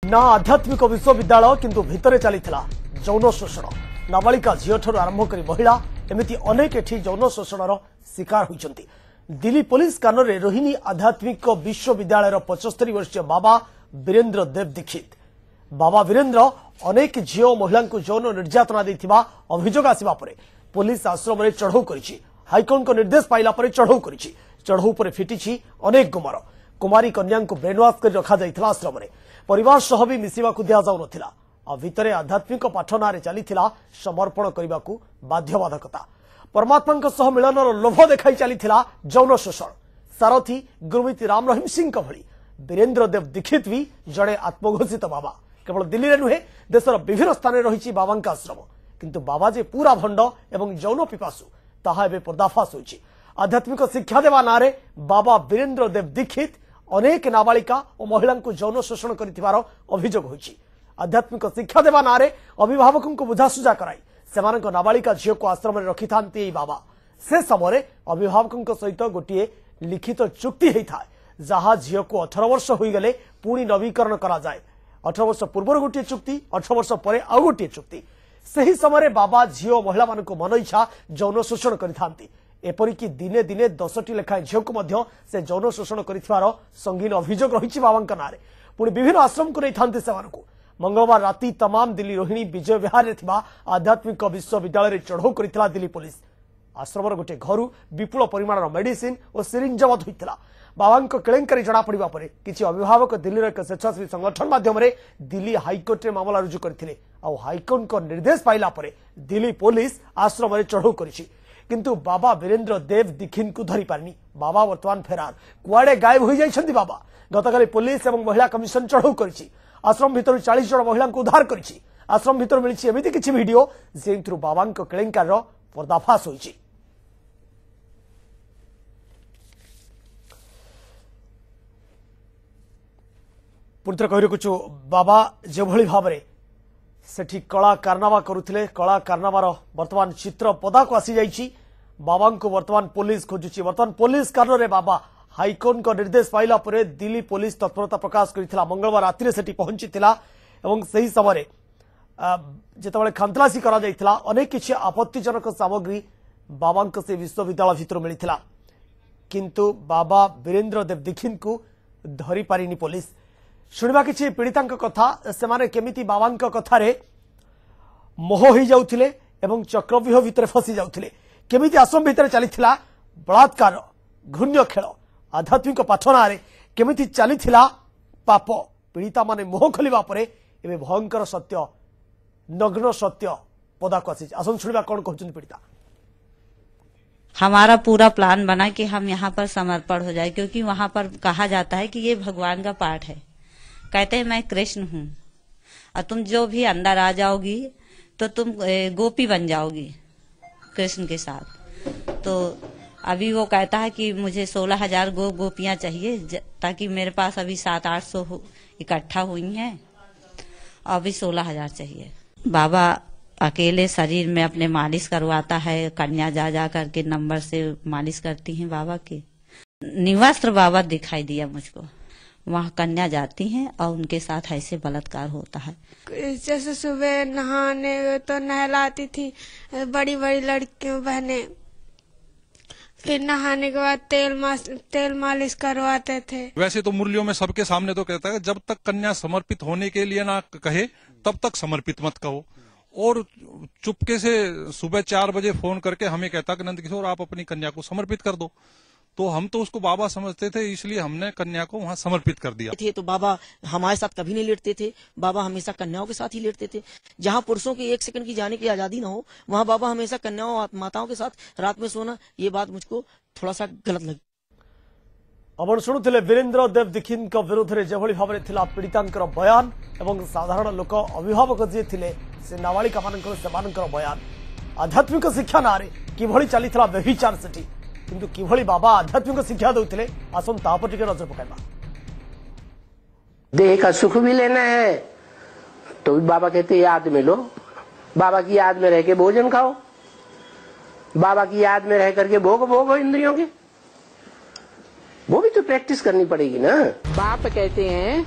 ना आध्यात्मिक विश्वविद्यालय किंतु भितरे चलीथिला यौन शोषण नाबालिका झीठू आरंभ कर महिला एमती अनेक एठी यौन शोषण शिकार होइछंती। दिल्ली पुलिस कान में रोहिणी आध्यात्मिक विश्वविद्यालय 75 वर्षीय बाबा वीरेंद्र देव दीक्षित। बाबा वीरेंद्र अनेक झील और महिला यौन निर्यातना देथिबा अभियोग आसिबा परे पुलिस आश्रम में चढ़ऊ करिछि। हाईकोर्ट को निर्देश पाइला परे चढ़ऊ करिछि। चढ़ऊ पर फिटिछि अनेक गुमर। कुमारी कन्या को ब्रेनवाश कर रखा जाइथिला आश्रम में परिवार सह भी मिसिबा को दिया जाउ नथिला। आ भितरे आध्यात्मिक पाठना रे चलीथिला समर्पण करने को बाध्यबाधकता। परमात्मा सह मिलनर लोभ देखाई चलीथिला यौन शोषण। सारथी गुरुमित राम रहीम सिंह भली वीरेंद्र देव दीक्षित भी जड़े आत्मघोषित बाबा। केवल दिल्ली में नुहे देशर विभिन्न स्थान में रही बाबा आश्रम किंतु बाबा जे पूरा भंड एवं यौन पिपासु ताहा एबे पर्दाफाश होइछि। आध्यात्मिक शिक्षा देवा नारे बाबा वीरेंद्र देव दीक्षित अनेक नाबालिका और महिला यौन शोषण कर अभियोग होइछि। आध्यात्मिक शिक्षा देवा नारे अभिभावकों को बुझासुझा कराई सेमानक नाबालिका झील को आश्रम में रखि थांती बाबा। से समय अभिभावकों सहित गोटे लिखित चुक्ति होता है जहाँ झील को 18 वर्ष हो गले पुणी नवीकरण करा जाए। 18 वर्ष पूर्व गोटे चुक्ति 18 वर्ष पर आउ गोटे चुक्ति। सही समय बाबा झील महिला मान मन इच्छा यौन शोषण करथांती। एपरिक दिने दिने 10टी लेखाएं झील को से यौन शोषण कर संगीन अभियोग रही बाबा ना पुणी विभिन्न आश्रम को नहीं थांती से मंगलवार राति तमाम दिल्ली रोहिणी विजय विहार में आध्यात्मिक विश्वविद्यालय चढ़ऊ करथिला दिल्ली पुलिस। आश्रम गोटे घर विपुल परिमाण मेडिसिन और सिरिंज जबत होता। बाबा केलेंकारी जना पड़ा पर किसी अभिभावक दिल्ली एक स्वेच्छासेवी संगठन माध्यम दिल्ली हाईकोर्ट में मामला रुजु करथिले। हाईकोर्ट को निर्देश पाइला परे दिल्ली पुलिस आश्रम में चढ़ऊ करिछि किंतु बाबा वीरेंद्र देव दीक्षित को धरी पारनी। बाबा वर्तमान फेरार कुआड़े गायब हो जाइछन्ति। बाबा गतकाली पुलिस और महिला कमिशन चढ़ऊ करिछि। आश्रम भीतर 40 जन महिला को उद्धार करिछि। आश्रम भीतर मिली एमती किसी वीडियो जे बाबा केलेंकार पर्दाफाश होइछि। पुणित कहि रखुछु बाबा जो भली भाव सेठी कला कारनामा करुथिले कला कारनामार वर्तमान चित्र पदा को आसी जाइछि। बाबा को वर्तमान पुलिस खोजुछि। वर्तमान पुलिस कारण में बाबा हाईकोर्ट को निर्देश पाइला परे दिल्ली पुलिस तत्परता प्रकाश करिथिला। मंगलवार राति सेठी पहुंचीथिला एवं सही समय जेतेबेले खानतलासी करा जाइथिला अनेक किछि आपत्तिजनक सामग्री बाबा से विश्वविद्यालय भितर मिलिथिला किंतु बाबा वीरेंद्र देव दीक्षित को धरी पारिनी पुलिस। शुणवा किछि पीड़िता कथा सेमाने केमिति बाबा कथारे मोह हो जाउथिले एवं चक्रव्यूह भितर फसी जाउथिले। केमिति आश्रम भितर चलीथिला बलात्कार घृण्य खेल आध्यात्मिक पाठना केमिति चलीथिला पाप। पीड़िता माने मोह खोलिबा परे एबे भयंकर सत्य नग्न सत्य पदा को आसी। आसन शुणवा कौन कहउछन पीड़िता। हमारा पूरा प्लान बना कि हम यहाँ पर समर्पण हो जाए क्योंकि वहाँ पर कहा जाता है कि ये भगवान का पाठ है। कहते हैं मैं कृष्ण हूँ और तुम जो भी अंदर आ जाओगी तो तुम गोपी बन जाओगी कृष्ण के साथ। तो अभी वो कहता है कि मुझे 16,000 गोपियां चाहिए ताकि मेरे पास अभी 700-800 इकट्ठा हुई हैं और अभी 16,000 चाहिए। बाबा अकेले शरीर में अपने मालिश करवाता है। कन्या जा जा करके नंबर से मालिश करती हैं बाबा की। निवस्त्र बाबा दिखाई दिया मुझको। वहाँ कन्या जाती हैं और उनके साथ ऐसे बलात्कार होता है। जैसे सुबह नहाने तो नहलाती थी बड़ी बड़ी लड़कियों बहने, फिर नहाने के बाद तेल मालिश करवाते थे। वैसे तो मुरलियों में सबके सामने तो कहता है जब तक कन्या समर्पित होने के लिए ना कहे तब तक समर्पित मत कहो। और चुपके से सुबह 4 बजे फोन करके हमें कहता कि नंद किशोर आप अपनी कन्या को समर्पित कर दो। तो हम तो उसको बाबा समझते थे इसलिए हमने कन्या को वहाँ समर्पित कर दिया थे। तो बाबा हमारे साथ कभी नहीं लेटते थे। बाबा हमेशा कन्याओं के साथ ही लेटते थे। जहाँ पुरुषों की 1 सेकंड की जाने की आजादी ना हो वहाँ बाबा हमेशा कन्याओं माताओं के साथ रात में सोना, ये बात मुझको थोड़ा सा गलत लगी। आपण शुणुले वीरेंद्र देव दीक्षित विरोध में जो भाव में पीड़िता बयान और साधारण लोक अभिभावक जी थे से नाबालिका मान बयान। आध्यात्मिक शिक्षा ना कि चली व्यभिचार सेठी किंतु किभली बाबा आध्यात्मिक शिक्षा देउथिले आसन तापर टिके नजर पकाइबा। देह का सुख भी लेना है तो बाबा कहते याद में लो। बाबा की याद में रह के भोजन खाओ। बाबा की याद में रह करके भोगो इंद्रियों के। वो भी तो प्रैक्टिस करनी पड़ेगी ना। बाप कहते हैं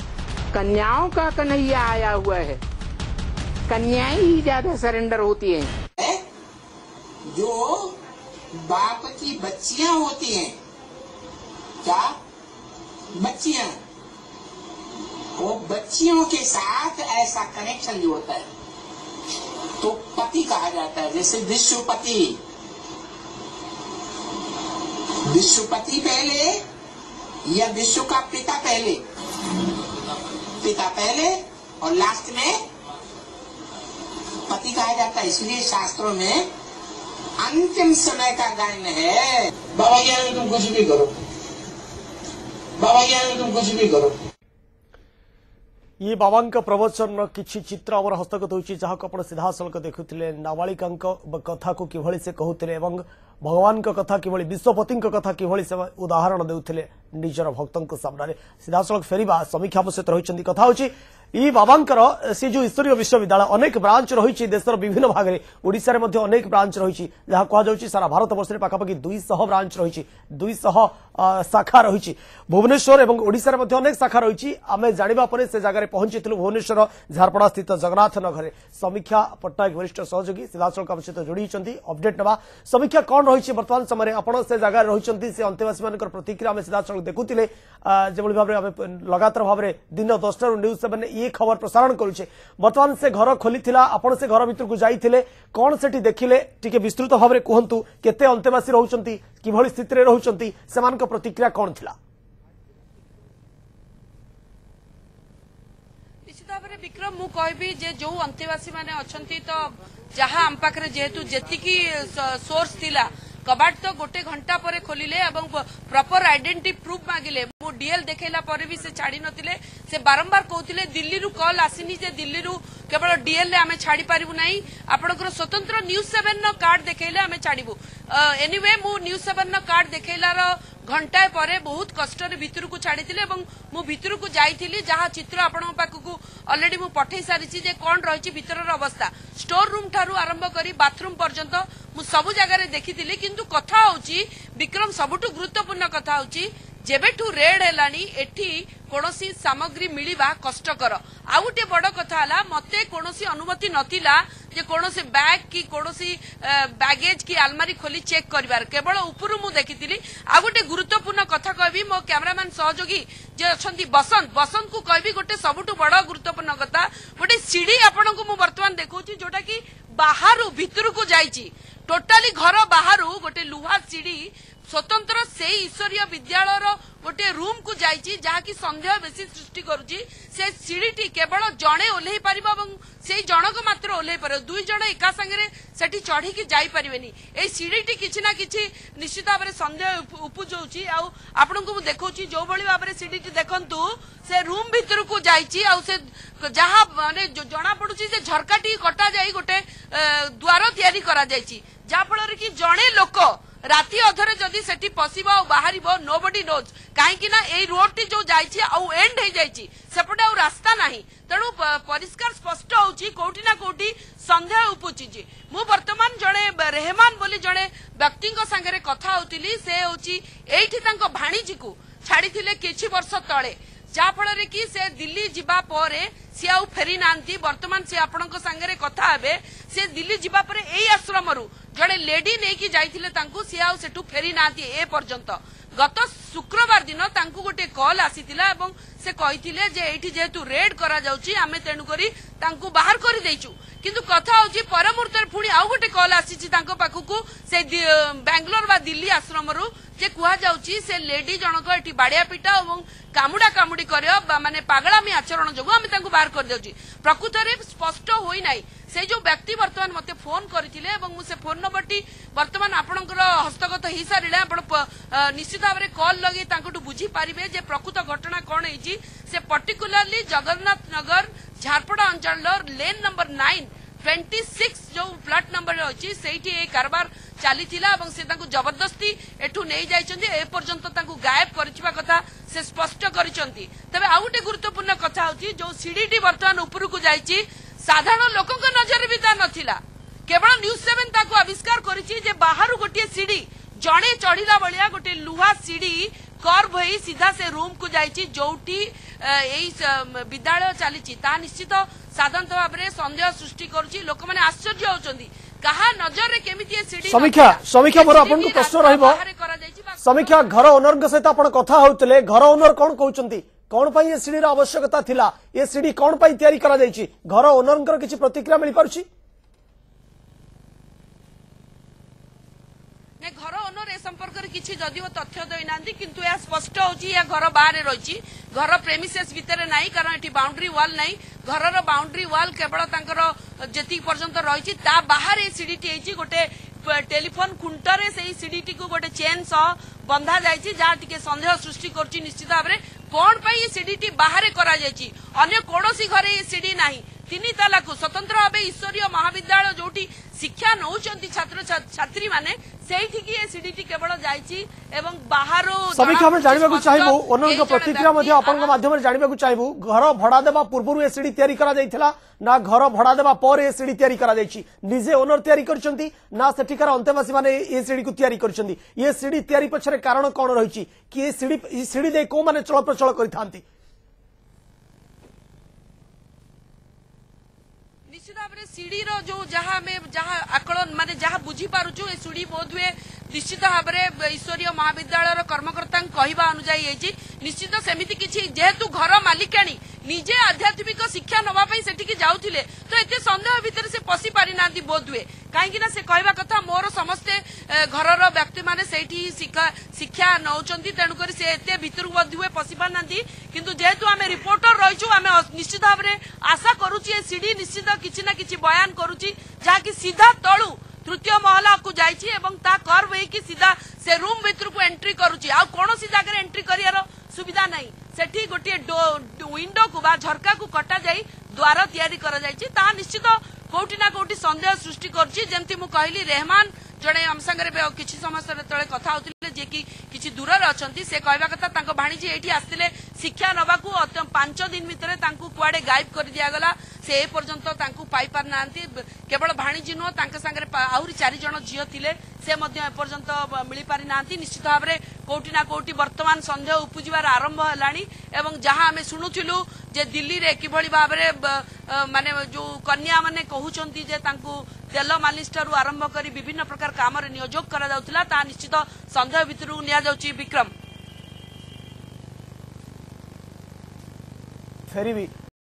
कन्याओं का कन्हैया आया हुआ है, कन्याएं ही ज्यादा सरेंडर होती हैं। जो बाप की बच्चियां होती हैं, क्या बच्चियां, वो बच्चियों के साथ ऐसा कनेक्शन जो होता है तो पति कहा जाता है। जैसे विश्वपति, विश्वपति पहले या विश्व का पिता पहले, पिता पहले और लास्ट में पति कहा जाता है। इसलिए शास्त्रों में अंतिम समय का गायन है, बाबा ज्ञान तुम कुछ भी करो, बाबा ज्ञान तुम कुछ भी करो। ये बाबा प्रवचन किछि चित्र आमर हस्तगत होइछि, जहाक आपण सीधा सलक देखुथिले। नाबालिका कथा को किभଳି से कहूथिले एवं भगवान कथा किभଳି, विश्वपति कथा किभଳି से उदाहरण देउथिले निजर भक्तों सामने। सीधा सलक फेरिबा समीक्षा सहित रहिछन्ती। कथा होछि ई बाबांकर से जो ईश्वरीय विश्वविद्यालय अनेक ब्रांच रही देशर विभिन्न भाग में, ओडिशा रे मध्य अनेक ब्रांच रही, जहाँ कहुच्छी सारा भारत वर्ष में पाखापाखि 200 ब्रांच रही, 200 शाखा रही। भुवनेश्वर और ओडिशा रे मध्य अनेक शाखा रही। आम जाना से जगह पहुंची भुवनेश्वर झारपड़ा स्थित जगन्नाथ नगर। समीक्षा पट्टनायक वरिष्ठ सहयोगी सीधासलख सहित जोड़ी अपडेट नवा। समीक्षा कौन रही बर्तमान समय आपण से जगह रही, से अंतेवासी मान प्रतिक्रिया आम सीधासलख देखुले। जो भाव में लगातार भाव में दिन 10 न्यूज 7 ये खबर प्रसारण करुचे। बर्तमान से घर खोली आपण से घर भीतर को जाइए, कौन से देखिले टिके विस्तृत भाव में कहतु, केते अंतेवासी रहउचंती, किभଳି स्थिति रे रहउचंती, सेमानक प्रतिक्रिया कौन थिला? निश्चित भाव में विक्रम मु कहबी जे जो अंतेवासी माने अछंती, तो जहां आम पाखरे जेहेतु जेतिकी सोर्स थिला, कबाट तो गोटे घंटा पर खोलिले एवं प्रॉपर आइडेंटिटी प्रूफ मागिले। मु डीएल देखैला पर भी से छाड़ी नथिले। से बारंबार कहथिले दिल्ली रु कॉल आसीनी जे दिल्ली रु केवल डीएल ले आमे छाड़ी पारिबु नाही, आपनकर स्वतंत्र न्यूज 7 न कार्ड देखैले आमे छाड़ीबु। एनीवे मु न्यूज 7 न कार्ड देखैला रो घंटाए परे बहुत कष्ट रे भितर को छाड़ीथिले एवं मु भितर को जाइथिली, जहां चित्र आपन पाखकु ऑलरेडी मु पठै सारिछि जे कोन रहिछि भितर रो अवस्था। स्टोर रूम ठारू आरंभ करी बाथरूम पर्यंत मु सबु जगह रे देखिथिली। किंतु कथा होछि विक्रम, सबुटु गुरुत्वपूर्ण कथा होछि जेबेठू रेड हेलानी एठी कोनोसी सामग्री मिलिबा कष्टकर। आ गोटे बड़ कथा हला, मते कोनोसी अनुमति नथिला जे कोनोसी बैग की कोनोसी बैगेज की अलमारी खोली चेक करिवार, केवल ऊपर मु देखिथिली। आ गोटे गुरुत्वपूर्ण कथा कहबी, मो कैमरामैन सहयोगी जे अछंती बसंत को कहबी, गोटे सबुटु बड़ गुरुत्वपूर्ण कथा, गोटे सीढ़ी आपन को मु वर्तमान देखौची जोटा की बाहरु भितर को जाईची। टोटाली घर बाहरु गोटे लुहा सीढ़ी स्वतंत्र से ईश्वरीय विद्यालय गोटे रूम को जाइछि, जहाँ की संदेह बेसी सृष्टि करुछि। से सीढ़ीटी केवल जड़े ओल्हे पारिबा एवं से जनक मात्र ओल्हे पार, 2 जण एका संगे सेठी चढ़ी की जाई परिबेनी। ए सीढ़ीटी किछि ना किछि निश्चित भाव में संदेह उपजौछि। आ आपनको मु देखौछि जो भली भाव में सीढ़ीटी देखंतु, से रूम भीतर को जाइछि। आ से जहाँ माने जना पड़ुछि जे झरकाटी कटा जाई गोटे द्वार तयारी करा जाइछि, जा फल कि जड़े लोक राति अधरे जदि सेठी पसिबो आ बाहरिबो नोबडी नोज, काहेकि ना एई रोड टी जो जाइछि आ एंड हे जाइछि, सेपटे आ रास्ता नाही। तेणु परिष्कार स्पष्ट होउछि कोठी ना कोठी संदेह उपुछि। मु वर्तमान जड़े रेहमान बोली जड़े व्यक्ति संगे कथा होतिली, से होछि एठी तांको भाणीजी को छाड़ीथिले किछि वर्ष तळे, जाफल कि से दिल्ली जीवा परे सी आउ फेरी नांती। वर्तमान से आपणक संगे कथा हेबे, से दिल्ली जीवा परे एई आश्रमरू जड़े लेडी नेकी जाइथिले तांकु, सी आउ सेठू फेरी नांती ए पर्यंत। गत शुक्रवार दिन तांकु गोटे कॉल आसीथिला एवं से कहिथिले जे एठी जेहेतु रेड करा जाउची, आमे तेनु करी तांकु बाहर करि दैचु। किंतु कथा होची परमुहूर्तर पुणी आउ गोटे कॉल आसीची तांको पाखकु, से बेंगलोर बा दिल्ली आश्रमरू जे कुहा जाउची से लेडी जनक एठी बाड़िया पिटा एवं कामुडा कामुडी करियो माने पागलामी आचरण जोगु आमे तांको बाहर कर देउची। प्रकृत रे स्पष्ट होई नाही। से जो व्यक्ति वर्तमान मते फोन करथिले एवं मु से फोन नंबरटी वर्तमान आपणकर हस्तगत ही सारिले, आपण निश्चित भाव में कॉल लगे तांकोटु बुझी पारिबे जे प्रकृत घटना कोन हेची। से पर्टिकुलरली जगन्नाथ नगर झारपड़ा अंचल लेन नंबर 9 26 जो फ्लैट नंबर अछि सेठी ए कारबार चलीथिला एवं से तांको जबरदस्ती एठू नै जाइछन्ती, ए पर्यंत तांको गायब करथिबा कथा से स्पष्ट करिसन्ती। तबे आ गुटे गुरुत्वपूर्ण कथा होची जो सीडीटी वर्तमान ऊपर को जाइछि, साधारण लोकक नजर भी ता नथिला। केवल न्यूज 7 ताको आविष्कार करिछि जे बाहरु गोटे सीढ़ी जड़े चढ़िला बलिया गोटे लुहा सीढ़ी कर्व होई सीधा से रूम को जाइछि जोठी एई विद्यालय चली ता निश्चित साधारणतः भाव में सन्देह सृष्टि करुछि लोक माने आश्चर्य होउछन्ती कहा नजर रे केमिति ए सीडी समीक्षा मोर आपन को प्रश्न रहबो समीक्षा घर ओनर सहित आपण कथा होउतले घर ओनर कोन कहउछन्ती कौन पाई ये सीढ़ी आवश्यकता थिला ये सीढ़ी कौन पाई तैयारी करा जायछि घर ओनर किछि प्रतिक्रिया मिल पारुछि घर ओनर ए संपर्क में किसी जदिव तथ्य देना किंतु यह स्पष्ट होची या घर बाहर रही घर प्रेमिसेस भितर नहीं कारण ये बाउंड्री वाल नहीं घर बाउंड्री वाल केवल जी पर्यंत रही बाहर ये सीढ़ी गोटे टेलीफोन खुंटरे से सीढ़ी को गोटे चेन सह बंधा जाइए जहाँ टी सन्देह सृष्टि कर निश्चित भाव में कौन पाई ये सीढ़ी बाहर करा अन्य कौनसी घरे ये सीढ़ी नहीं 3 ताला को स्वतंत्र भाव ईश्वरीय महाविद्यालय जोटी शिक्षा नौचंती छात्र छात्री माने सेठी ए सीडीटी केवल जाइछि एवं बाहर समीक्षा हम जानबा को चाहबो ओनर को प्रतिक्रिया मध्ये आपन के माध्यम रे जानबा को चाहबो घर भड़ा देबा पूर्व ए सीडी तयारी करा जाइथिला ना घर भड़ा देबा पर ए सीडी तयारी करा जाइछि निजे ओनर तयारी करचंती ना सेठिकार अंतेवासी माने ए सीडी को तयारी करचंती ये सीडी तयारी पछरे कारण कोन रहिछि कि ए सीडी दे को माने चल प्रचल करिथांती निश्चित भाव में सीढ़ी जो जहाँ जहाँ आकलन माने जहाँ बुझी पारुछु ए सीढ़ी बोध हुए निश्चित भाव में ईश्वरीय महाविद्यालय कर्मकर्ता कहवा अनुଯାयी निश्चित सेमिति किछि जेहेतु घर मालिकाणी निजे आध्यात्मिक शिक्षा नवाई सेठिकी जाउथिले तो एते संदेह भितर से पशि पारि नांती बोध हुए कहीं से कहवा कथा मोर समस्ते घरर व्यक्ति माने सेठी शिक्षा नौचंती तेणुकर से एते भितर बोध हुए पशि पारि नांती किंतु जेहेतु आमे रिपोर्टर रहिछु आमे निश्चित भाव में आशा करूची ए सीडी निश्चित किछि ना किछि बयान करूची जहाँकि सीधा तळु तृतीय महला को जाइछि एवं ता कर्व होई कि सीधा से रूम भितर को एंट्री करूची आ कोनोसी जगह एंट्री करियार सुविधा नहीं सेठी गोटे विंडो को बा झरका को कटा जाई द्वार तैयारी करा जाइछि ता निश्चित कोठी ना कोठी संदेह सृष्टि करछि जेमति मु कहली रहमान जड़े आम संगे किसी समय तले कथा होते जे कि किसी दूर अच्छी से कहवा कथा तांको भाणीजी एठी आसतिले शिक्षा नबाकू 5 दिन भितर तांको कुआडे गायब कर दियागला से ए पर्यंत तांको पाई पार नांती केवल भाणीजी नुह तांके संगे आहुरी 4 जण झियो थिले से मध्य ए पर्यंत मिली पारि नांती निश्चित भाव में कोठी ना कोठी वर्तमान संदेह उपजिबार आरंभ हलानी एवं जहां आमे सुनुथिलु जे दिल्ली रे किभଳି भाबरे माने जो कन्या माने कहउचंती जे तांको तेल मालिस्टर आरंभ करी विभिन्न प्रकार काम रे नियोजक करा जाउतिला ता निश्चित संदेह भितरु निया जाउची विक्रम फेरी भी